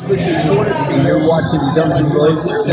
Listen, you want to be here watching Guns N' Roses.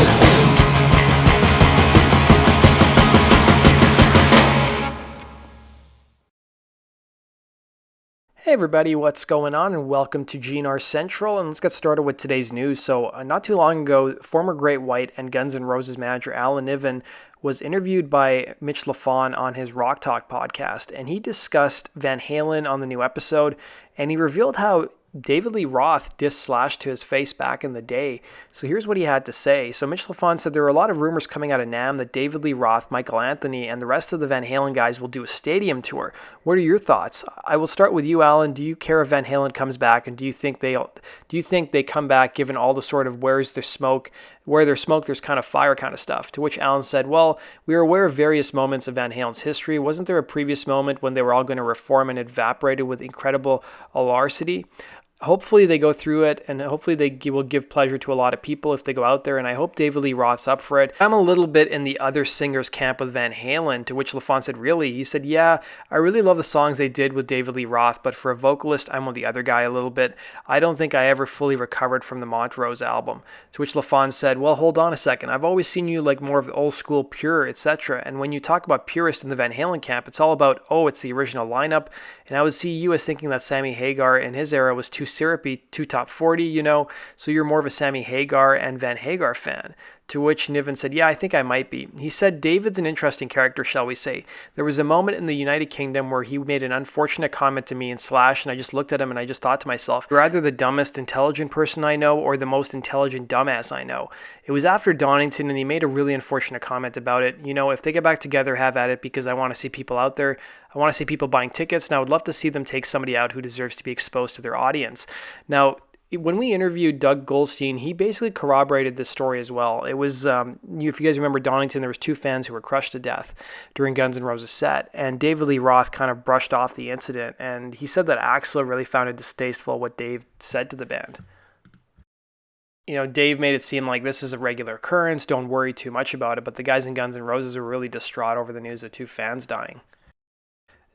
Hey everybody, what's going on, and welcome to GNR Central, and let's get started with today's news. So not too long ago, former Great White and Guns N' Roses manager Alan Niven was interviewed by Mitch Lafon on his Rock Talk podcast, and he discussed Van Halen on the new episode, and he revealed how David Lee Roth dissed Slash to his face back in the day. So here's what he had to say. So Mitch Lafon said there were a lot of rumors coming out of NAMM that David Lee Roth, Michael Anthony, and the rest of the Van Halen guys will do a stadium tour. What are your thoughts? I will start with you, Alan. Do you care if Van Halen comes back, and do you think they come back given all the sort of where there's smoke, there's kind of fire kind of stuff? To which Alan said, well, we are aware of various moments of Van Halen's history. Wasn't there a previous moment when they were all going to reform and evaporated with incredible alarcity? Hopefully they go through it, and hopefully they will give pleasure to a lot of people if they go out there, and I hope David Lee Roth's up for it. I'm a little bit in the other singers camp with Van Halen, to which Lafon said, really? He said, yeah, I really love the songs they did with David Lee Roth, but for a vocalist, I'm with the other guy a little bit. I don't think I ever fully recovered from the Montrose album. To which Lafon said, well, hold on a second. I've always seen you like more of the old school Pure, etc. And when you talk about purist in the Van Halen camp, it's all about, it's the original lineup. And I would see you as thinking that Sammy Hagar in his era was too syrupy, too top 40, so you're more of a Sammy Hagar and Van Hagar fan. To which Niven said, yeah, I think I might be. He said, David's an interesting character, shall we say. There was a moment in the United Kingdom where he made an unfortunate comment to me in Slash, and I just looked at him and I just thought to myself, you're either the dumbest intelligent person I know or the most intelligent dumbass I know. It was after Donington, and he made a really unfortunate comment about it. If they get back together, have at it, because I want to see people out there. I want to see people buying tickets, and I would love to see them take somebody out who deserves to be exposed to their audience. Now, when we interviewed Doug Goldstein, he basically corroborated this story as well. It was, if you guys remember Donington, there was 2 fans who were crushed to death during Guns N' Roses set, and David Lee Roth kind of brushed off the incident, and he said that Axl really found it distasteful what Dave said to the band. Dave made it seem like this is a regular occurrence, don't worry too much about it, but the guys in Guns N' Roses were really distraught over the news of 2 fans dying.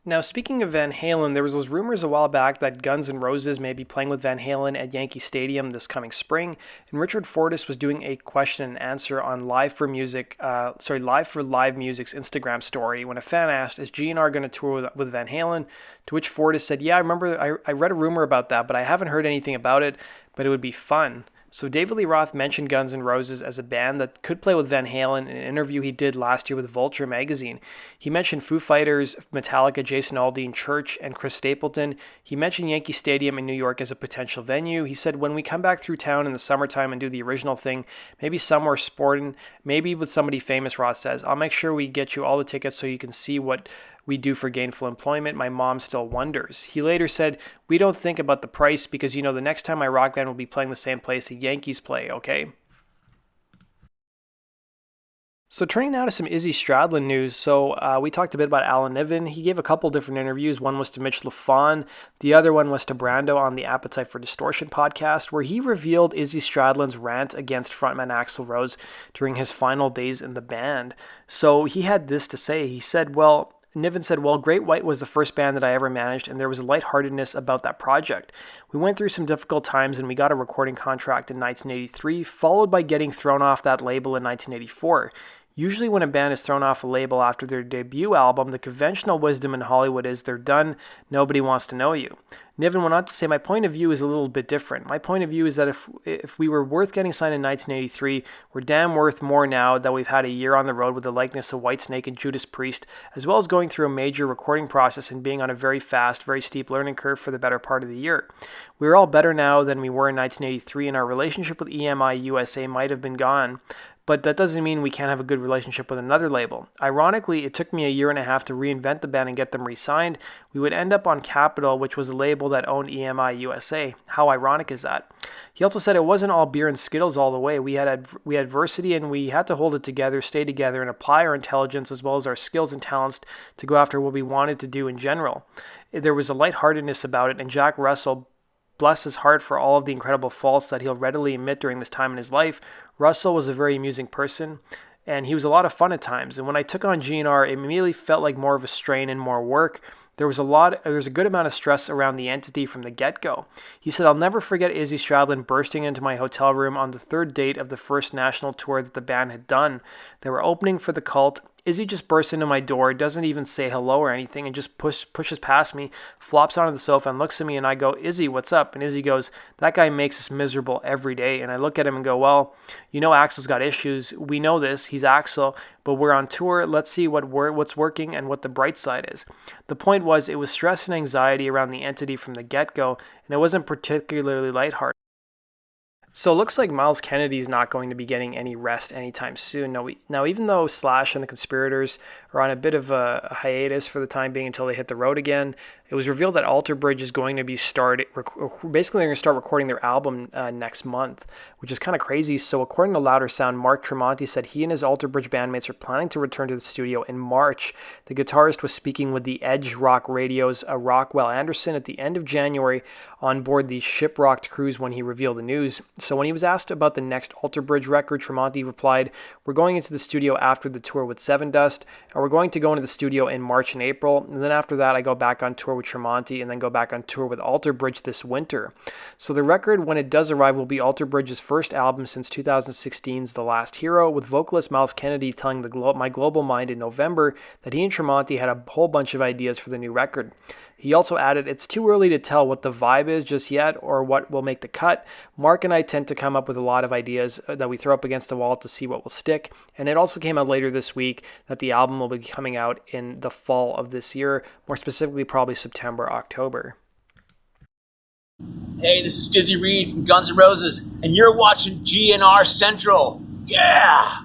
Now, speaking of Van Halen, there was those rumors a while back that Guns N' Roses may be playing with Van Halen at Yankee Stadium this coming spring, and Richard Fortus was doing a question and answer on Live for Live Music's Instagram story when a fan asked, is GNR going to tour with Van Halen? To which Fortus said, yeah, I remember I read a rumor about that, but I haven't heard anything about it, but it would be fun. So David Lee Roth mentioned Guns N' Roses as a band that could play with Van Halen in an interview he did last year with Vulture magazine. He mentioned Foo Fighters, Metallica, Jason Aldean, Church, and Chris Stapleton. He mentioned Yankee Stadium in New York as a potential venue. He said, when we come back through town in the summertime and do the original thing, maybe somewhere sporting, maybe with somebody famous, Roth says, I'll make sure we get you all the tickets so you can see what we do for gainful employment. My mom still wonders. He later said, we don't think about the price because, the next time my rock band will be playing the same place the Yankees play, okay? So turning now to some Izzy Stradlin news. So we talked a bit about Alan Niven. He gave a couple different interviews. One was to Mitch Lafon. The other one was to Brando on the Appetite for Distortion podcast, where he revealed Izzy Stradlin's rant against frontman Axl Rose during his final days in the band. So he had this to say. He said, Niven said, Great White was the first band that I ever managed, and there was a lightheartedness about that project. We went through some difficult times, and we got a recording contract in 1983, followed by getting thrown off that label in 1984. Usually when a band is thrown off a label after their debut album, the conventional wisdom in Hollywood is they're done, nobody wants to know you. Niven went on to say, my point of view is a little bit different. My point of view is that if we were worth getting signed in 1983, we're damn worth more now that we've had a year on the road with the likeness of Whitesnake and Judas Priest, as well as going through a major recording process and being on a very fast, very steep learning curve for the better part of the year. We're all better now than we were in 1983, and our relationship with EMI USA might have been gone. But that doesn't mean we can't have a good relationship with another label. Ironically, it took me a year and a half to reinvent the band and get them re-signed. We would end up on Capitol, which was a label that owned EMI USA. How ironic is that? He also said it wasn't all beer and Skittles all the way. We had adversity, and we had to hold it together, stay together, and apply our intelligence as well as our skills and talents to go after what we wanted to do in general. There was a lightheartedness about it, and Jack Russell, bless his heart for all of the incredible faults that he'll readily admit during this time in his life, Russell was a very amusing person, and he was a lot of fun at times. And when I took on GNR, it immediately felt like more of a strain and more work. There was a good amount of stress around the entity from the get-go. He said, I'll never forget Izzy Stradlin bursting into my hotel room on the third date of the first national tour that the band had done. They were opening for the Cult. Izzy just bursts into my door, doesn't even say hello or anything, and just pushes past me, flops onto the sofa and looks at me, and I go, Izzy, what's up? And Izzy goes, that guy makes us miserable every day. And I look at him and go, well, you know Axel's got issues. We know this. He's Axel, but we're on tour. Let's see what's working and what the bright side is. The point was, it was stress and anxiety around the entity from the get-go, and it wasn't particularly lighthearted. So it looks like Miles Kennedy's not going to be getting any rest anytime soon. Now, even though Slash and the Conspirators are on a bit of a hiatus for the time being until they hit the road again, it was revealed that Alter Bridge is going to be basically they're going to start recording their album next month, which is kind of crazy. So according to Louder Sound, Mark Tremonti said he and his Alter Bridge bandmates are planning to return to the studio in March. The guitarist was speaking with the Edge Rock Radio's Rockwell Anderson at the end of January on board the Shiprocked cruise when he revealed the news. So when he was asked about the next Alter Bridge record, Tremonti replied, we're going into the studio after the tour with Seven Dust, and we're going to go into the studio in March and April, and then after that I go back on tour with Tremonti and then go back on tour with Alter Bridge this winter. So the record, when it does arrive, will be Alter Bridge's first album since 2016's The Last Hero, with vocalist Miles Kennedy telling My Global Mind in November that he and Tremonti had a whole bunch of ideas for the new record. He also added, it's too early to tell what the vibe is just yet or what will make the cut. Mark and I tend to come up with a lot of ideas that we throw up against the wall to see what will stick. And it also came out later this week that the album will be coming out in the fall of this year, more specifically probably September, October. Hey, this is Dizzy Reed from Guns N' Roses, and you're watching GNR Central. Yeah!